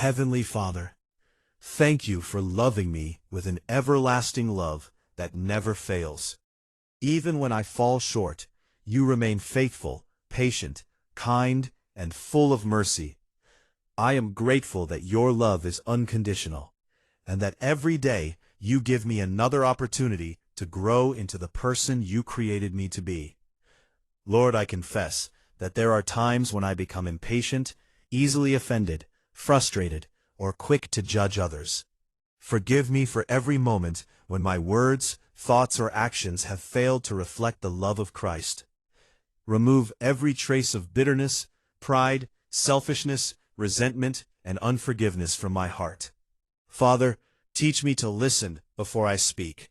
Heavenly Father, thank you for loving me with an everlasting love that never fails. Even when I fall short, you remain faithful, patient, kind, and full of mercy. I am grateful that your love is unconditional, and that every day you give me another opportunity to grow into the person you created me to be. Lord, I confess that there are times when I become impatient, easily offended, frustrated, or quick to judge others. Forgive me for every moment when my words, thoughts, or actions have failed to reflect the love of Christ. Remove every trace of bitterness, pride, selfishness, resentment, and unforgiveness from my heart. Father, teach me to listen before I speak.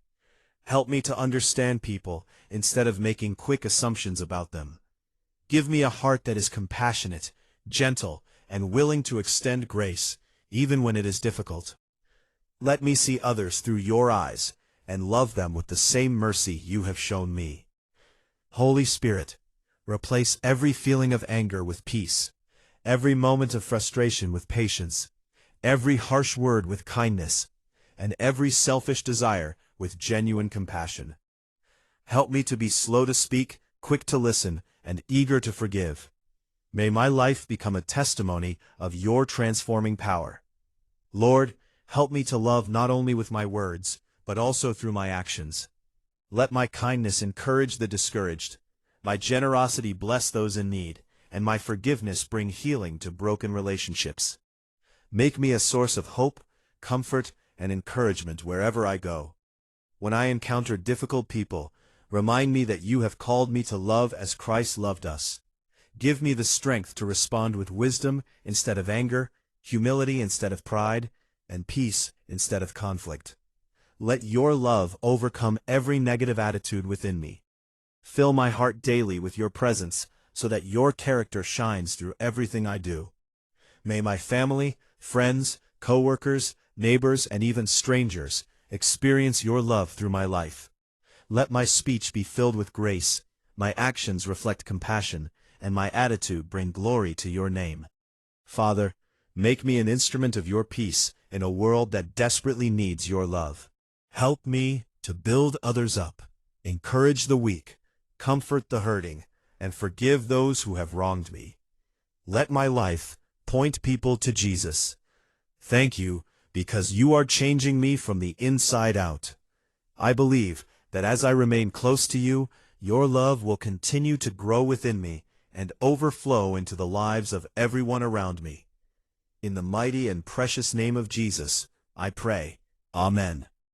Help me to understand people instead of making quick assumptions about them. Give me a heart that is compassionate, gentle, and willing to extend grace, even when it is difficult. Let me see others through your eyes and love them with the same mercy you have shown me. Holy Spirit, replace every feeling of anger with peace, every moment of frustration with patience, every harsh word with kindness, and every selfish desire with genuine compassion. Help me to be slow to speak, quick to listen, and eager to forgive. May my life become a testimony of your transforming power. Lord, help me to love not only with my words, but also through my actions. Let my kindness encourage the discouraged, my generosity bless those in need, and my forgiveness bring healing to broken relationships. Make me a source of hope, comfort, and encouragement wherever I go. When I encounter difficult people, remind me that you have called me to love as Christ loved us. Give me the strength to respond with wisdom instead of anger, humility instead of pride, and peace instead of conflict. Let your love overcome every negative attitude within me. Fill my heart daily with your presence so that your character shines through everything I do. May my family, friends, co-workers, neighbors, and even strangers experience your love through my life. Let my speech be filled with grace, my actions reflect compassion, and my attitude bring glory to your name. Father, make me an instrument of your peace in a world that desperately needs your love. Help me to build others up, encourage the weak, comfort the hurting, and forgive those who have wronged me. Let my life point people to Jesus. Thank you, because you are changing me from the inside out. I believe that as I remain close to you, your love will continue to grow within me and overflow into the lives of everyone around me. In the mighty and precious name of Jesus, I pray. Amen.